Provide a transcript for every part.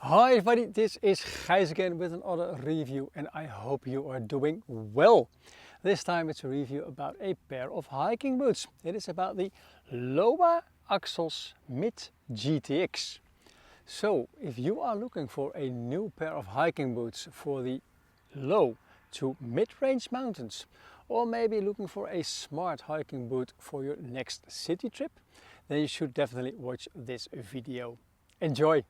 Hi everybody, this is Gijs again with another review and I hope you are doing well. This time it's a review about a pair of hiking boots. It is about the Lowa Axos Mid GTX. So if you are looking for a new pair of hiking boots for the low to mid-range mountains, or maybe looking for a smart hiking boot for your next city trip, then you should definitely watch this video. Enjoy!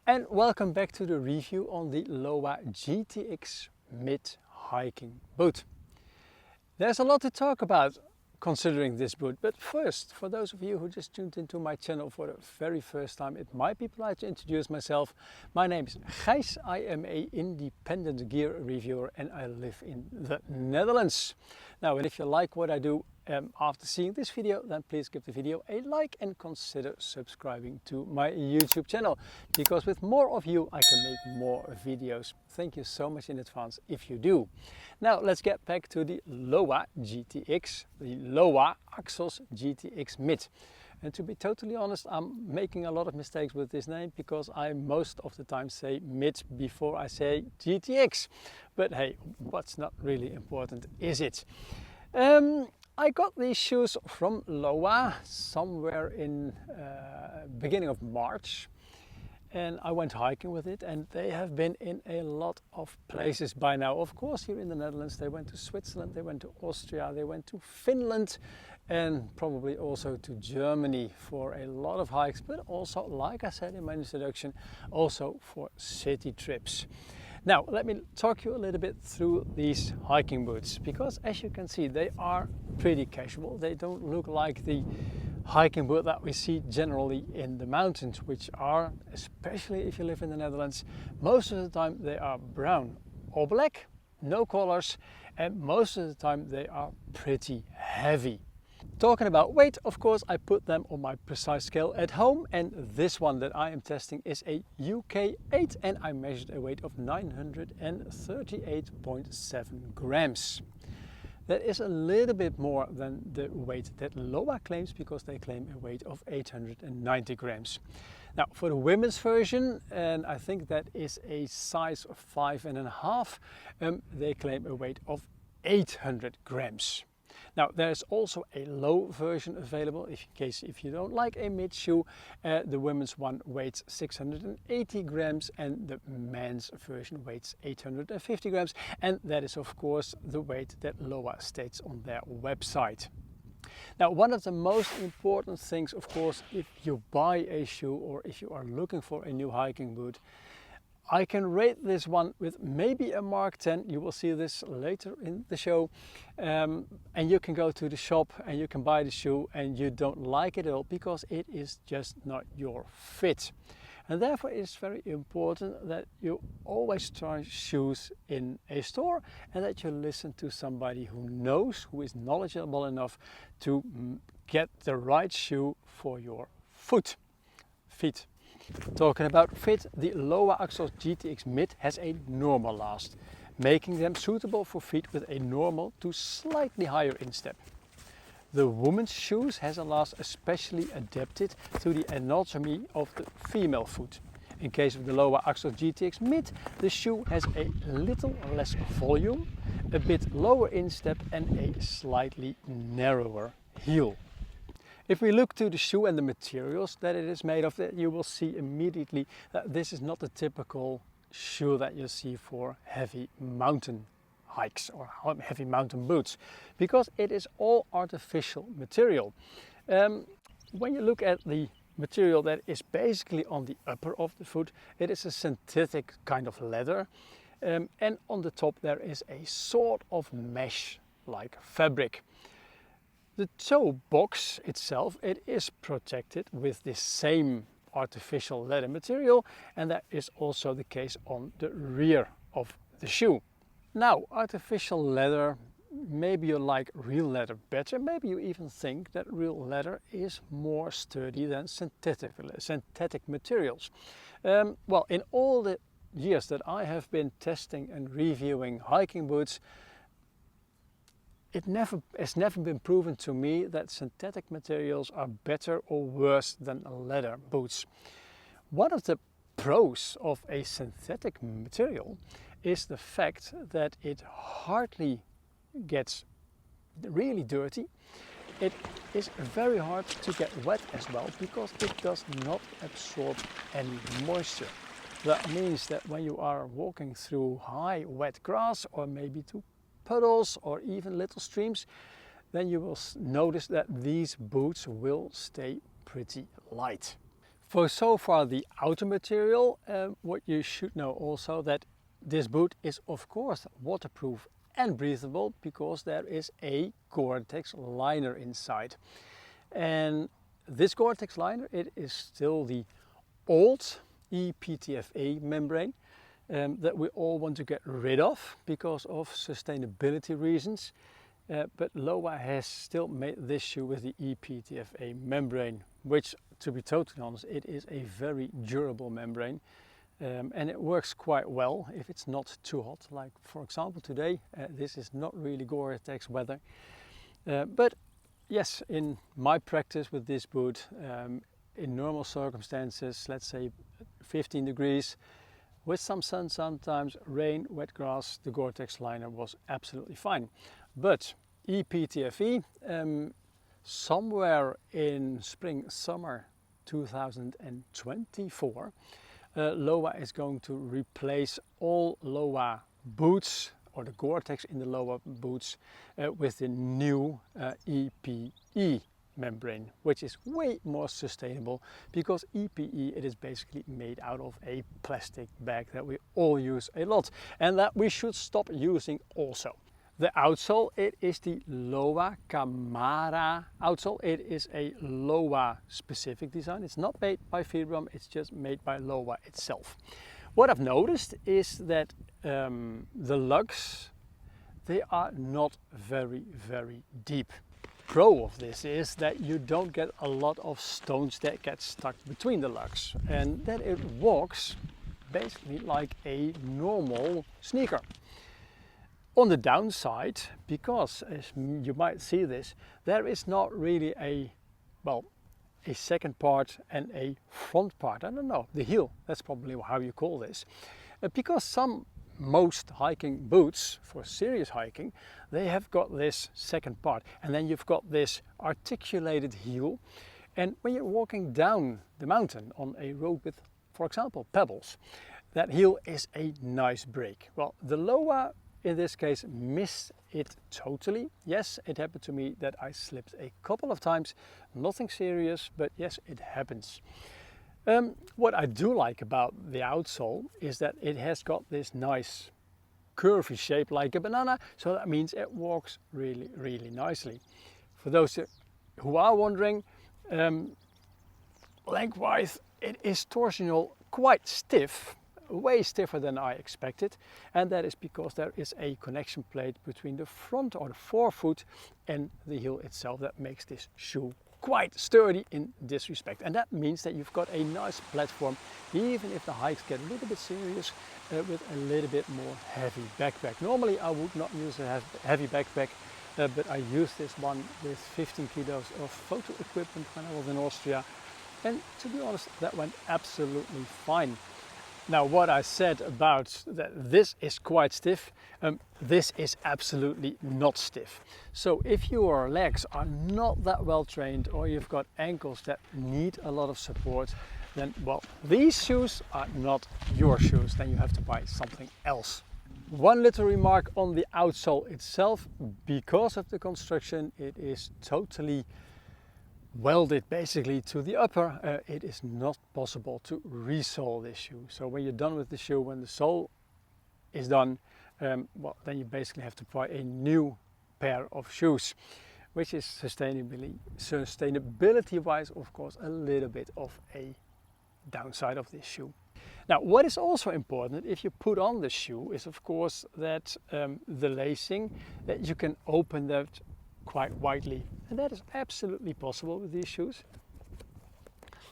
And welcome back to the review on the Lowa GTX Mid hiking boot. There's a lot to talk about considering this boot, but first, for those of you who just tuned into my channel for the very first time, it might be polite to introduce myself. My name is Gijs, I am an independent gear reviewer and I live in the Netherlands. Now, and if you like what I do after seeing this video, then please give the video a like and consider subscribing to my YouTube channel, because with more of you I can make more videos. Thank you so much in advance if you do. Now let's get back to the Lowa GTX, the Lowa Axos GTX Mid. And to be totally honest, I'm making a lot of mistakes with this name because I most of the time say Mid before I say GTX. But hey, what's not really important, is it? I got these shoes from Lowa somewhere in beginning of March, and I went hiking with it, and they have been in a lot of places by now. Of course, here in the Netherlands, they went to Switzerland, they went to Austria, they went to Finland, and probably also to Germany for a lot of hikes, but also, like I said in my introduction, also for city trips. Now, let me talk you a little bit through these hiking boots, because as you can see, they are pretty casual. They don't look like the hiking boot that we see generally in the mountains, which are, especially if you live in the Netherlands, most of the time they are brown or black, no colors, and most of the time they are pretty heavy. Talking about weight, of course, I put them on my precise scale at home, and this one that I am testing is a UK 8 and I measured a weight of 938.7 grams. That is a little bit more than the weight that Lowa claims, because they claim a weight of 890 grams. Now for the women's version, and I think that is a size of 5.5, they claim a weight of 800 grams. Now there's also a low version available in case if you don't like a mid shoe. The women's one weighs 680 grams and the men's version weighs 850 grams, and that is of course the weight that Lowa states on their website. Now, one of the most important things, of course, if you buy a shoe or if you are looking for a new hiking boot, I can rate this one with maybe a Mark 10. You will see this later in the show. And you can go to the shop and you can buy the shoe and you don't like it at all because it is just not your fit. And therefore it's very important that you always try shoes in a store and that you listen to somebody who knows, who is knowledgeable enough to get the right shoe for your feet. Talking about fit, the Lowa Axos GTX Mid has a normal last, making them suitable for feet with a normal to slightly higher instep. The woman's shoes has a last especially adapted to the anatomy of the female foot. In case of the Lowa Axos GTX Mid, the shoe has a little less volume, a bit lower instep and a slightly narrower heel. If we look to the shoe and the materials that it is made of, you will see immediately that this is not the typical shoe that you see for heavy mountain hikes or heavy mountain boots, because it is all artificial material. When you look at the material that is basically on the upper of the foot, it is a synthetic kind of leather, and on the top there is a sort of mesh-like fabric. The toe box itself, it is protected with this same artificial leather material, and that is also the case on the rear of the shoe. Now, artificial leather maybe you like real leather better. Maybe you even think that real leather is more sturdy than synthetic materials. Well, in all the years that I have been testing and reviewing hiking boots, it's never been proven to me that synthetic materials are better or worse than leather boots. One of the pros of a synthetic material is the fact that it hardly gets really dirty. It is very hard to get wet as well because it does not absorb any moisture. That means that when you are walking through high wet grass or maybe to puddles or even little streams, then you will notice that these boots will stay pretty light. For so far the outer material, what you should know also that this boot is of course waterproof and breathable because there is a Gore-Tex liner inside. And this Gore-Tex liner, it is still the old ePTFE membrane that we all want to get rid of because of sustainability reasons. But Lowa has still made this shoe with the ePTFE membrane, which, to be totally honest, it is a very durable membrane. And it works quite well if it's not too hot. Like for example today, this is not really Gore-Tex weather. But yes, in my practice with this boot, in normal circumstances, let's say 15 degrees, with some sun sometimes, rain, wet grass, the Gore-Tex liner was absolutely fine. But ePTFE, somewhere in spring, summer 2024, Lowa is going to replace all Lowa boots, or the Gore-Tex in the Lowa boots, with the new EPE membrane, which is way more sustainable because EPE, it is basically made out of a plastic bag that we all use a lot and that we should stop using also. The outsole, it is the Lowa Camara outsole. It is a Lowa specific design. It's not made by Vibram, it's just made by Lowa itself. What I've noticed is that the lugs, they are not very deep. Pro of this is that you don't get a lot of stones that get stuck between the lugs and that it walks basically like a normal sneaker. On the downside, because as you might see this, there is not really a second part and a front part. I don't know, the heel, that's probably how you call this. Because most hiking boots for serious hiking, they have got this second part and then you've got this articulated heel. And when you're walking down the mountain on a road with, for example, pebbles, that heel is a nice break. Well, the Lowa in this case missed it totally. Yes, it happened to me that I slipped a couple of times, nothing serious, but yes, it happens. What I do like about the outsole is that it has got this nice curvy shape like a banana, so that means it walks really nicely. For those who are wondering, lengthwise it is torsional quite stiff, way stiffer than I expected, and that is because there is a connection plate between the front or the forefoot and the heel itself that makes this shoe quite sturdy in this respect. And that means that you've got a nice platform even if the hikes get a little bit serious with a little bit more heavy backpack. Normally I would not use a heavy backpack, but I used this one with 15 kilos of photo equipment when I was in Austria, and to be honest, that went absolutely fine. Now, what I said about that this is quite stiff, this is absolutely not stiff. So if your legs are not that well trained or you've got ankles that need a lot of support, then well, these shoes are not your shoes. Then you have to buy something else. One little remark on the outsole itself. Because of the construction, it is totally welded basically to the upper. It is not possible to resole this shoe. So when you're done with the shoe, when the sole is done, well, then you basically have to buy a new pair of shoes, which is sustainability wise, of course, a little bit of a downside of this shoe. Now, what is also important if you put on the shoe is of course that the lacing, that you can open that quite widely. And that is absolutely possible with these shoes.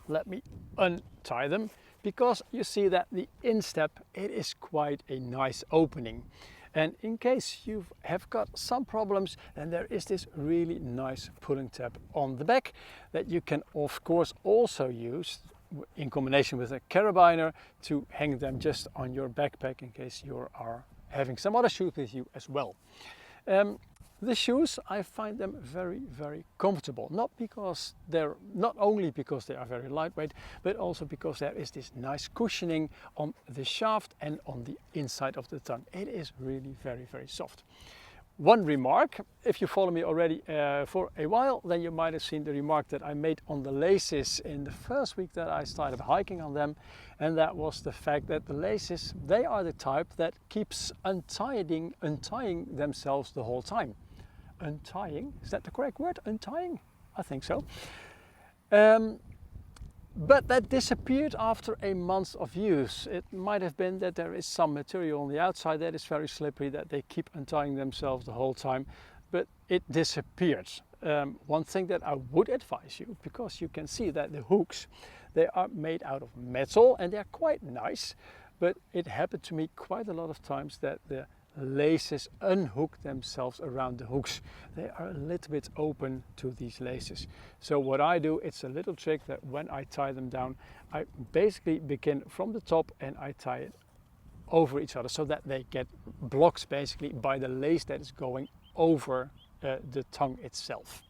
Let me untie them, because you see that the Instep, it is quite a nice opening. And in case you have got some problems, then there is this really nice pulling tab on the back that you can of course also use in combination with a carabiner to hang them just on your backpack in case you are having some other shoes with you as well. The shoes, I find them very, very comfortable. Not only because they are very lightweight, but also because there is this nice cushioning on the shaft and on the inside of the tongue. It is really very, very soft. One remark, if you follow me already for a while, then you might have seen the remark that I made on the laces in the first week that I started hiking on them. And that was the fact that the laces, they are the type that keeps untying themselves the whole time. Untying, is that the correct word? Untying? I think so. But that disappeared after a month of use. It might have been that there is some material on the outside that is very slippery, that they keep untying themselves the whole time, but it disappeared. One thing that I would advise you, because you can see that the hooks, they are made out of metal and they're quite nice, but it happened to me quite a lot of times that the laces unhook themselves around the hooks. They are a little bit open to these laces. So what I do, it's a little trick that when I tie them down, I basically begin from the top and I tie it over each other so that they get blocked basically by the lace that is going over the tongue itself.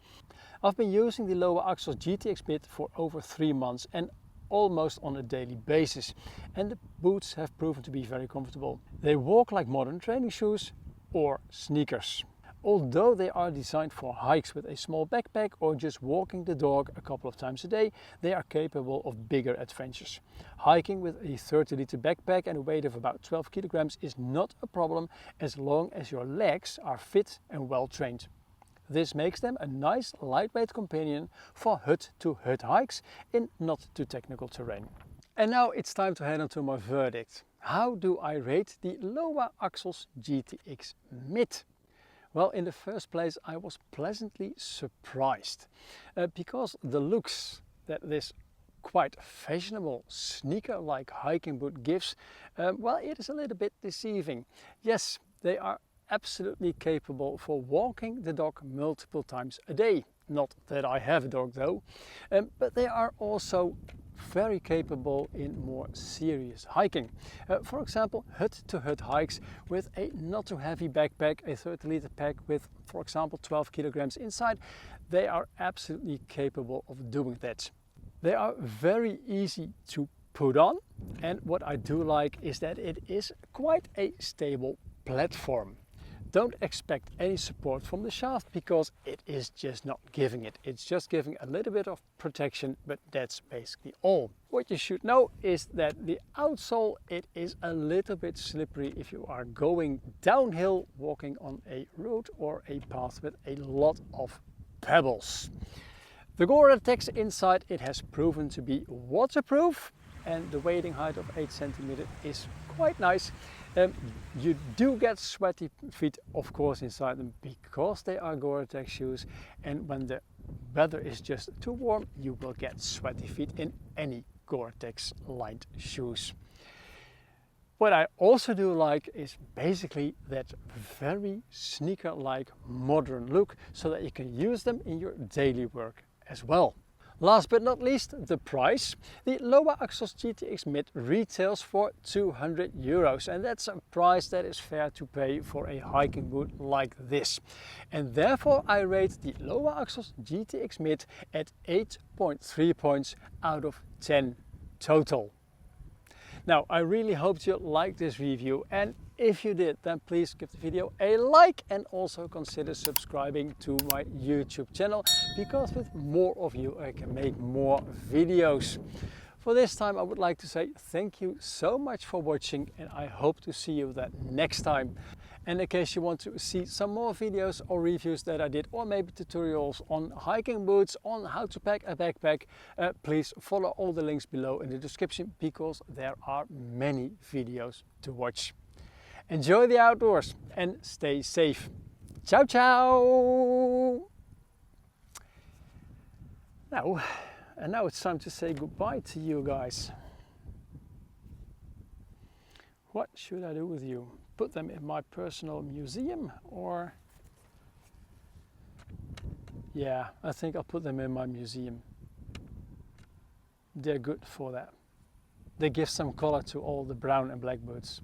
I've been using the Lowa Axos GTX Mid for over 3 months and almost on a daily basis, and the boots have proven to be very comfortable. They walk like modern training shoes or sneakers. Although they are designed for hikes with a small backpack or just walking the dog a couple of times a day, they are capable of bigger adventures. Hiking with a 30-liter backpack and a weight of about 12 kilograms is not a problem as long as your legs are fit and well trained. This makes them a nice lightweight companion for hut-to-hut hikes in not too technical terrain. And now it's time to head on to my verdict. How do I rate the Lowa Axos GTX Mid? Well, in the first place, I was pleasantly surprised because the looks that this quite fashionable sneaker-like hiking boot gives, well, it is a little bit deceiving. Yes, they are absolutely capable for walking the dog multiple times a day. Not that I have a dog though, but they are also very capable in more serious hiking. For example, hut-to-hut hikes with a not too heavy backpack, a 30-liter pack with, for example, 12 kilograms inside. They are absolutely capable of doing that. They are very easy to put on, and what I do like is that it is quite a stable platform. Don't expect any support from the shaft because it is just not giving it. It's just giving a little bit of protection, but that's basically all. What you should know is that the outsole, it is a little bit slippery if you are going downhill, walking on a road or a path with a lot of pebbles. The Gore-Tex inside, it has proven to be waterproof, and the wading height of 8 centimeters is quite nice. You do get sweaty feet, of course, inside them because they are Gore-Tex shoes, and when the weather is just too warm, you will get sweaty feet in any Gore-Tex lined shoes. What I also do like is basically that very sneaker-like modern look so that you can use them in your daily work as well. Last but not least, the price. The Lowa Axos GTX Mid retails for €200, and that's a price that is fair to pay for a hiking boot like this. And therefore I rate the Lowa Axos GTX Mid at 8.3 points out of 10 total. Now, I really hope you liked this review, and if you did, then please give the video a like and also consider subscribing to my YouTube channel, because with more of you I can make more videos. For this time I would like to say thank you so much for watching, and I hope to see you that next time. And in case you want to see some more videos or reviews that I did, or maybe tutorials on hiking boots, on how to pack a backpack, please follow all the links below in the description, because there are many videos to watch. Enjoy the outdoors and stay safe. Ciao, ciao! Now it's time to say goodbye to you guys. What should I do with you? Put them in my personal museum, or? Yeah, I think I'll put them in my museum. They're good for that. They give some color to all the brown and black boots.